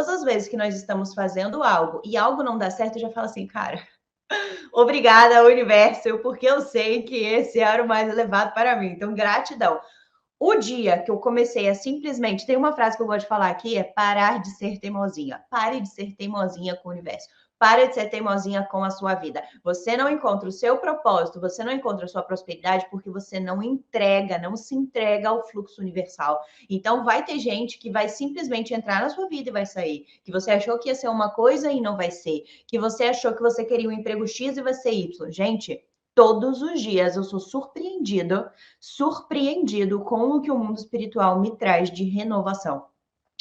todas as vezes que nós estamos fazendo algo e algo não dá certo, eu já falo assim, cara, obrigada, universo, porque eu sei que esse era o mais elevado para mim. Então, gratidão. O dia que eu comecei a simplesmente, tem uma frase que eu gosto de falar aqui, é parar de ser teimosinha. Pare de ser teimosinha com o universo. Pare de ser teimosinha com a sua vida. Você não encontra o seu propósito, você não encontra a sua prosperidade porque você não entrega, não se entrega ao fluxo universal. Então, vai ter gente que vai simplesmente entrar na sua vida e vai sair. Que você achou que ia ser uma coisa e não vai ser. Que você achou que você queria um emprego X e vai ser Y. Gente, todos os dias eu sou surpreendido com o que o mundo espiritual me traz de renovação.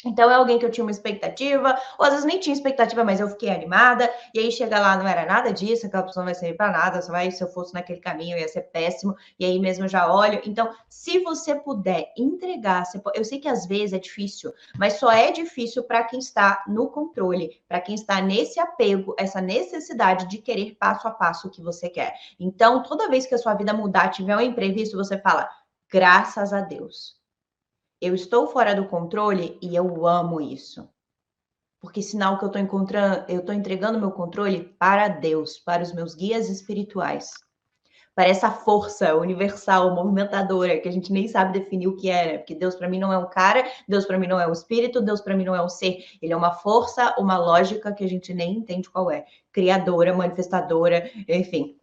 Então, é alguém que eu tinha uma expectativa, ou às vezes nem tinha expectativa, mas eu fiquei animada, e aí chega lá, não era nada disso, aquela pessoa não vai servir para nada, só vai, se eu fosse naquele caminho, ia ser péssimo, e aí mesmo eu já olho. Então, se você puder entregar, eu sei que às vezes é difícil, mas só é difícil para quem está no controle, para quem está nesse apego, essa necessidade de querer passo a passo o que você quer. Então, toda vez que a sua vida mudar, tiver um imprevisto, você fala, graças a Deus. Eu estou fora do controle e eu amo isso. Porque sinal que eu estou encontrando, eu estou entregando meu controle para Deus, para os meus guias espirituais, para essa força universal, movimentadora, que a gente nem sabe definir o que é, né? Porque Deus para mim não é um cara, Deus para mim não é um espírito, Deus para mim não é um ser. Ele é uma força, uma lógica que a gente nem entende qual é. Criadora, manifestadora, enfim.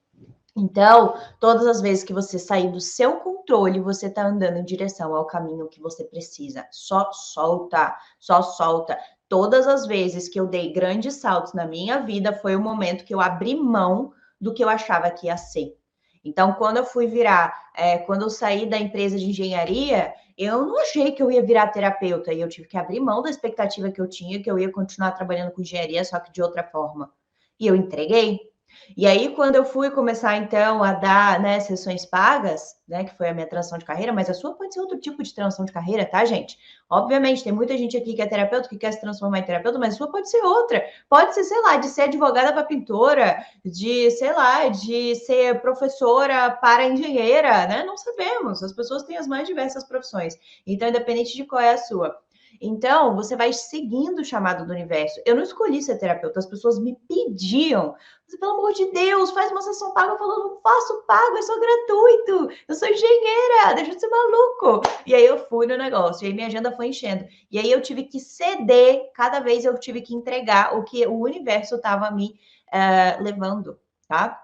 Então, todas as vezes que você sair do seu controle, você está andando em direção ao caminho que você precisa. Só solta, só solta. Todas as vezes que eu dei grandes saltos na minha vida, foi o momento que eu abri mão do que eu achava que ia ser. Então, quando eu fui virar, quando eu saí da empresa de engenharia, eu não achei que eu ia virar terapeuta, e eu tive que abrir mão da expectativa que eu tinha, que eu ia continuar trabalhando com engenharia, só que de outra forma. E eu entreguei. E aí, quando eu fui começar, então, a dar, né, sessões pagas, né, que foi a minha transição de carreira, mas a sua pode ser outro tipo de transição de carreira, tá, gente? Obviamente, tem muita gente aqui que é terapeuta, que quer se transformar em terapeuta, mas a sua pode ser outra. Pode ser, sei lá, de ser advogada para pintora, de, sei lá, de ser professora para engenheira, né? Não sabemos. As pessoas têm as mais diversas profissões. Então, independente de qual é a sua. Então, você vai seguindo o chamado do universo. Eu não escolhi ser terapeuta, as pessoas me pediam. Pelo amor de Deus, faz uma sessão paga. Eu falo, não faço pago, é só gratuito. Eu sou engenheira, deixa de ser maluco. E aí eu fui no negócio, e aí minha agenda foi enchendo. E aí eu tive que ceder, cada vez eu tive que entregar o que o universo estava me levando, tá?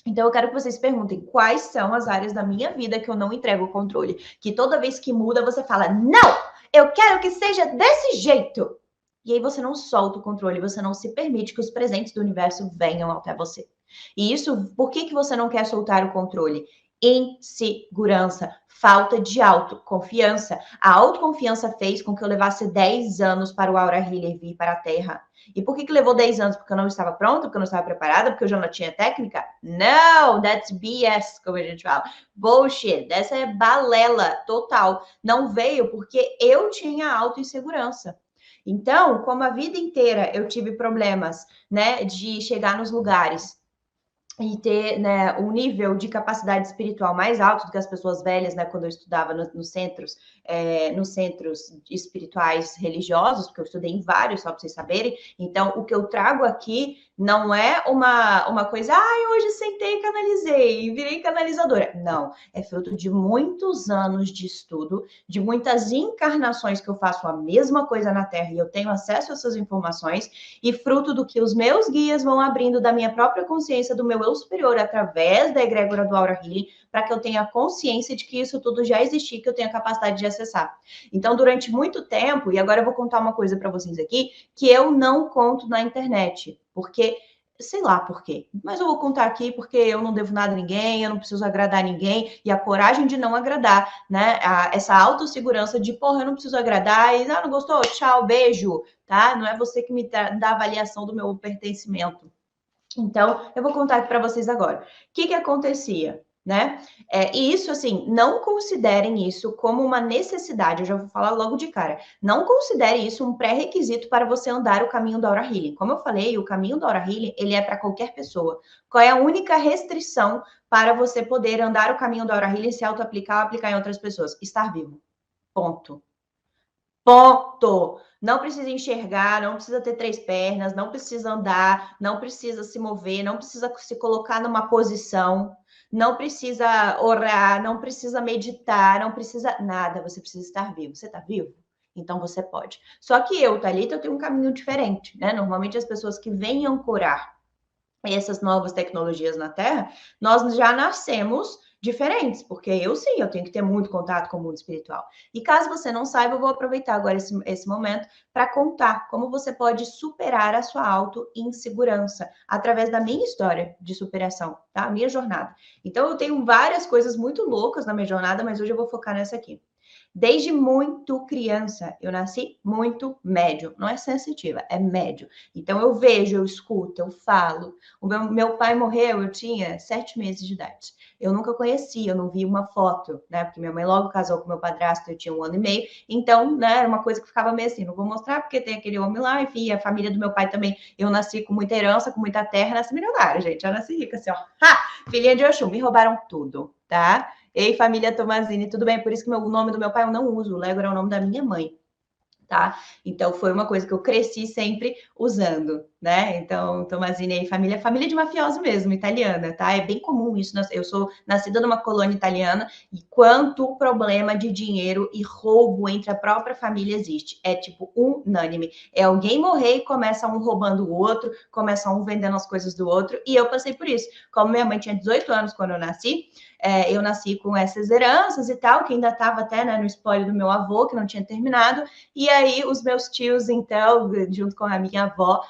Então, eu quero que vocês perguntem quais são as áreas da minha vida que eu não entrego o controle. Que toda vez que muda, você fala, não, eu quero que seja desse jeito. E aí você não solta o controle, você não se permite que os presentes do universo venham até você. E isso, por que você não quer soltar o controle? Insegurança, falta de autoconfiança. A autoconfiança fez com que eu levasse 10 anos para o Aura Healer vir para a Terra. E por que levou 10 anos? Porque eu não estava pronta, porque eu não estava preparada, porque eu já não tinha técnica? Não, that's BS, como a gente fala. Bullshit, essa é balela total. Não veio porque eu tinha autoinsegurança. Então, como a vida inteira eu tive problemas, né, de chegar nos lugares e ter, né, um nível de capacidade espiritual mais alto do que as pessoas velhas, né, quando eu estudava nos centros espirituais religiosos, porque eu estudei em vários, só para vocês saberem. Então, o que eu trago aqui não é uma coisa, hoje sentei e canalizei, e virei canalizadora. Não, é fruto de muitos anos de estudo, de muitas encarnações que eu faço a mesma coisa na Terra e eu tenho acesso a essas informações, e fruto do que os meus guias vão abrindo da minha própria consciência, do meu eu superior, através da egrégora do Aura Healing, para que eu tenha consciência de que isso tudo já existia, que eu tenha capacidade de acessar. Então, durante muito tempo, e agora eu vou contar uma coisa para vocês aqui, que eu não conto na internet, porque sei lá por quê, mas eu vou contar aqui porque eu não devo nada a ninguém, eu não preciso agradar ninguém, e a coragem de não agradar, né? Essa autossegurança de, porra, eu não preciso agradar, e não gostou? Tchau, beijo, tá? Não é você que me dá avaliação do meu pertencimento. Então, eu vou contar aqui para vocês agora. O que acontecia, né? E isso, assim, não considerem isso como uma necessidade, eu já vou falar logo de cara. Não considere isso um pré-requisito para você andar o caminho da Aura Healing. Como eu falei, o caminho da Aura Healing, ele é para qualquer pessoa. Qual é a única restrição para você poder andar o caminho da Aura Healing, se auto-aplicar ou aplicar em outras pessoas? Estar vivo. Ponto. Ponto. Não precisa enxergar, não precisa ter 3 pernas, não precisa andar, não precisa se mover, não precisa se colocar numa posição, não precisa orar, não precisa meditar, não precisa nada, você precisa estar vivo. Você está vivo? Então você pode. Só que eu, Thalita, eu tenho um caminho diferente, né? Normalmente as pessoas que vêm ancorar essas novas tecnologias na Terra, nós já nascemos diferentes, porque eu sim, eu tenho que ter muito contato com o mundo espiritual. E caso você não saiba, eu vou aproveitar agora esse momento para contar como você pode superar a sua auto-insegurança através da minha história de superação, tá? A minha jornada. Então, eu tenho várias coisas muito loucas na minha jornada, mas hoje eu vou focar nessa aqui. Desde muito criança, eu nasci muito médio. Não é sensitiva, é médio. Então, eu vejo, eu escuto, eu falo. O meu pai morreu, eu tinha 7 meses de idade. Eu nunca conhecia, eu não vi uma foto, né? Porque minha mãe logo casou com meu padrasto, eu tinha 1 ano e meio. Então, né, era uma coisa que ficava meio assim, não vou mostrar porque tem aquele homem lá, enfim, a família do meu pai também. Eu nasci com muita herança, com muita terra, nasci milionária, gente. Eu nasci rica, assim, ó. Ha! Filhinha de Oxum, me roubaram tudo, tá? Ei, família Tomazini, tudo bem? Por isso que o nome do meu pai eu não uso, o Lego era o nome da minha mãe, tá? Então foi uma coisa que eu cresci sempre usando, né? Então, Tomazini aí, família de mafioso mesmo, italiana, tá? É bem comum isso. Eu sou nascida numa colônia italiana e quanto problema de dinheiro e roubo entre a própria família existe. É tipo unânime. É alguém morrer e começa um roubando o outro, começa um vendendo as coisas do outro. E eu passei por isso. Como minha mãe tinha 18 anos quando eu nasci com essas heranças e tal, que ainda estava até, né, no espólio do meu avô, que não tinha terminado. E aí, os meus tios, então, junto com a minha avó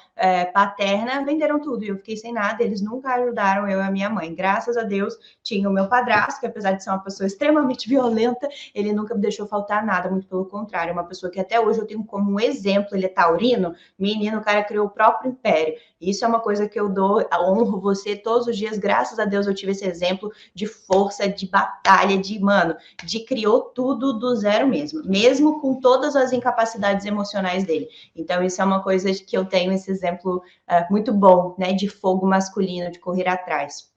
paterna, venderam tudo. E eu fiquei sem nada. Eles nunca ajudaram eu e a minha mãe. Graças a Deus, tinha o meu padrasto, que apesar de ser uma pessoa extremamente violenta, ele nunca me deixou faltar nada. Muito pelo contrário. É uma pessoa que até hoje eu tenho como um exemplo. Ele é taurino. Menino, o cara criou o próprio império. Isso é uma coisa que eu dou, honro você todos os dias. Graças a Deus eu tive esse exemplo de força, de batalha, de criou tudo do zero mesmo com todas as incapacidades emocionais dele. Então, isso é uma coisa que eu tenho esse exemplo muito bom, né, de fogo masculino, de correr atrás.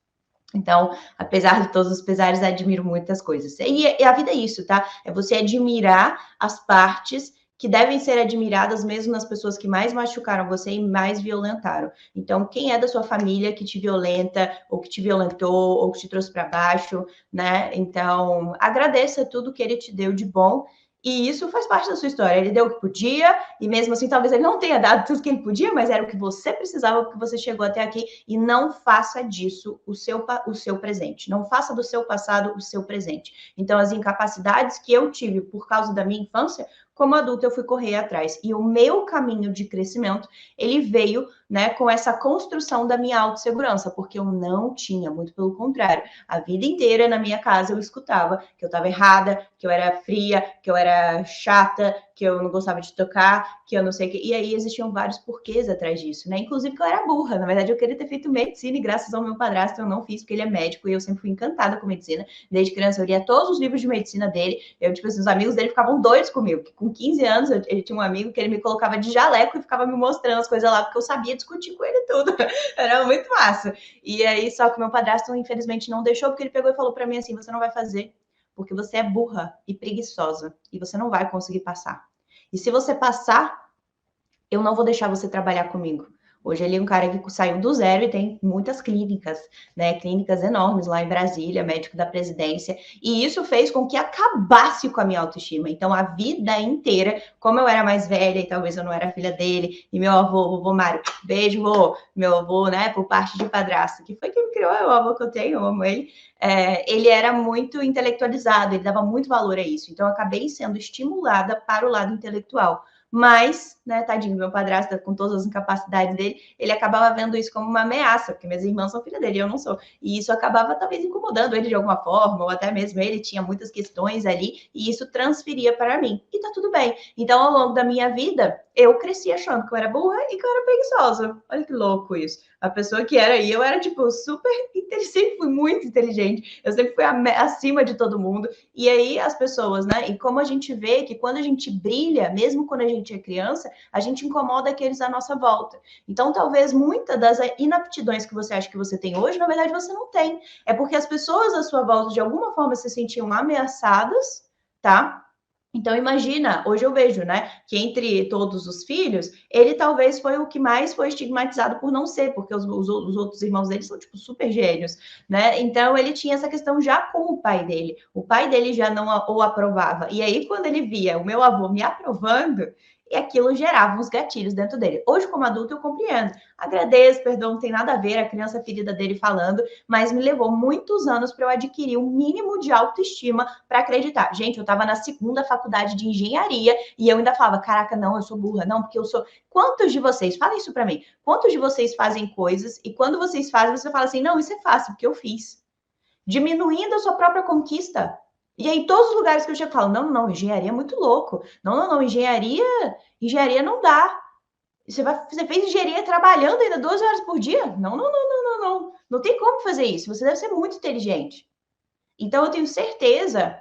Então, apesar de todos os pesares, admiro muitas coisas. E a vida é isso, tá? É você admirar as partes que devem ser admiradas mesmo nas pessoas que mais machucaram você e mais violentaram. Então, quem é da sua família que te violenta, ou que te violentou, ou que te trouxe para baixo, né? Então, agradeça tudo que ele te deu de bom. E isso faz parte da sua história. Ele deu o que podia, e mesmo assim, talvez ele não tenha dado tudo que ele podia, mas era o que você precisava, porque você chegou até aqui. E não faça disso o seu presente. Não faça do seu passado o seu presente. Então, as incapacidades que eu tive por causa da minha infância, como adulta, eu fui correr atrás. E o meu caminho de crescimento, ele veio, né, com essa construção da minha autossegurança, porque eu não tinha, muito pelo contrário. A vida inteira na minha casa eu escutava que eu estava errada, que eu era fria, que eu era chata, que eu não gostava de tocar, que eu não sei o que. E aí existiam vários porquês atrás disso, né? Inclusive que eu era burra. Na verdade, eu queria ter feito medicina e graças ao meu padrasto eu não fiz, porque ele é médico e eu sempre fui encantada com medicina. Desde criança eu lia todos os livros de medicina dele. Eu, tipo assim, os amigos dele ficavam doidos comigo. Que com 15 anos ele tinha um amigo que ele me colocava de jaleco e ficava me mostrando as coisas lá, porque eu sabia discutir com ele tudo. Era muito massa. E aí, só que meu padrasto, infelizmente, não deixou, porque ele pegou e falou para mim assim: você não vai fazer, porque você é burra e preguiçosa e você não vai conseguir passar. E se você passar, eu não vou deixar você trabalhar comigo. Hoje ele é um cara que saiu do zero e tem muitas clínicas, né? Clínicas enormes lá em Brasília, médico da presidência. E isso fez com que acabasse com a minha autoestima. Então, a vida inteira, como eu era mais velha e talvez eu não era filha dele, e meu avô, o vovô Mário, beijo, vô, meu avô, né, por parte de padrasto, que foi quem me criou, é o avô que eu tenho, eu amo ele. Ele era muito intelectualizado, ele dava muito valor a isso. Então, eu acabei sendo estimulada para o lado intelectual. Mas, né, tadinho, meu padrasto, com todas as incapacidades dele, ele acabava vendo isso como uma ameaça, porque minhas irmãs são filha dele e eu não sou. E isso acabava talvez incomodando ele de alguma forma, ou até mesmo ele tinha muitas questões ali, e isso transferia para mim. E tá tudo bem. Então, ao longo da minha vida, eu cresci achando que eu era burra e que eu era preguiçosa. Olha que louco isso. A pessoa que era, e eu era, tipo, super inteligente, sempre fui muito inteligente, eu sempre fui acima de todo mundo. E aí as pessoas, né? E como a gente vê que quando a gente brilha, mesmo quando a gente é criança, a gente incomoda aqueles à nossa volta. Então, talvez muitas das inaptidões que você acha que você tem hoje, na verdade, você não tem. É porque as pessoas à sua volta, de alguma forma, se sentiam ameaçadas, tá? Então imagina, hoje eu vejo, né, que entre todos os filhos, ele talvez foi o que mais foi estigmatizado por não ser, porque os outros irmãos dele são, tipo, super gênios, né? Então ele tinha essa questão já com o pai dele. O pai dele já não o aprovava. E aí, quando ele via o meu avô me aprovando, e aquilo gerava uns gatilhos dentro dele. Hoje, como adulto, eu compreendo. Agradeço, perdão, não tem nada a ver a criança ferida dele falando, mas me levou muitos anos para eu adquirir um mínimo de autoestima para acreditar. Gente, eu estava na segunda faculdade de engenharia e eu ainda falava, caraca, não, eu sou burra, não, porque eu sou. Quantos de vocês, fala isso para mim, quantos de vocês fazem coisas e quando vocês fazem, você fala assim, não, isso é fácil, porque eu fiz. Diminuindo a sua própria conquista. E aí, todos os lugares que eu chego, eu falo, não, não, engenharia é muito louco. Não, não, não, engenharia não dá. Você fez engenharia trabalhando ainda 12 horas por dia? Não, não, não, não, não, não. Não tem como fazer isso. Você deve ser muito inteligente. Então, eu tenho certeza,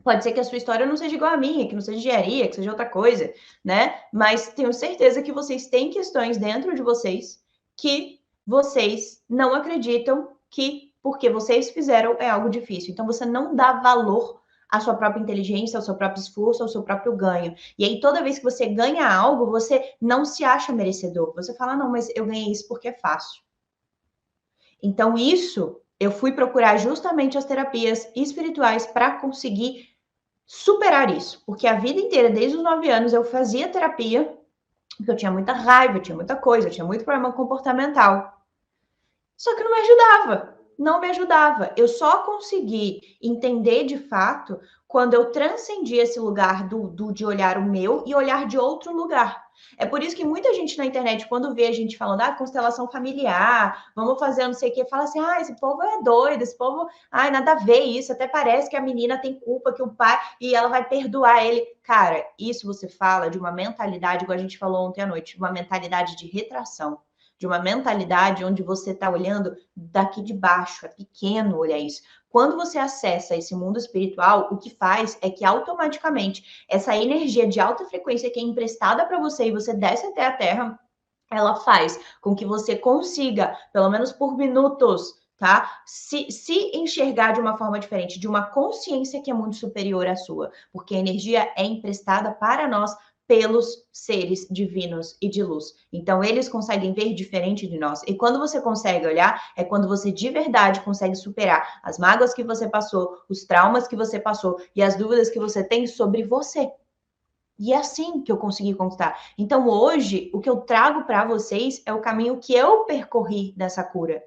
pode ser que a sua história não seja igual à minha, que não seja engenharia, que seja outra coisa, né? Mas tenho certeza que vocês têm questões dentro de vocês que vocês não acreditam que porque vocês fizeram é algo difícil. Então, você não dá valor à sua própria inteligência, ao seu próprio esforço, ao seu próprio ganho. E aí, toda vez que você ganha algo, você não se acha merecedor. Você fala, não, mas eu ganhei isso porque é fácil. Então, isso eu fui procurar justamente as terapias espirituais para conseguir superar isso. Porque a vida inteira, desde os 9 anos, eu fazia terapia, porque eu tinha muita raiva, eu tinha muita coisa, eu tinha muito problema comportamental. Só que não me ajudava. Não me ajudava. Eu só consegui entender de fato quando eu transcendi esse lugar de olhar o meu e olhar de outro lugar. É por isso que muita gente na internet, quando vê a gente falando, constelação familiar, vamos fazer não sei o que, fala assim, esse povo é doido, esse povo, nada a ver isso, até parece que a menina tem culpa, que o pai, e ela vai perdoar ele. Cara, isso você fala de uma mentalidade, igual a gente falou ontem à noite, uma mentalidade de retração, de uma mentalidade onde você está olhando daqui de baixo, é pequeno olhar isso. Quando você acessa esse mundo espiritual, o que faz é que automaticamente essa energia de alta frequência que é emprestada para você e você desce até a Terra, ela faz com que você consiga, pelo menos por minutos, tá? Se enxergar de uma forma diferente, de uma consciência que é muito superior à sua, porque a energia é emprestada para nós pelos seres divinos e de luz. Então, eles conseguem ver diferente de nós. E quando você consegue olhar, é quando você de verdade consegue superar as mágoas que você passou, os traumas que você passou e as dúvidas que você tem sobre você. E é assim que eu consegui conquistar. Então, hoje, o que eu trago para vocês é o caminho que eu percorri dessa cura.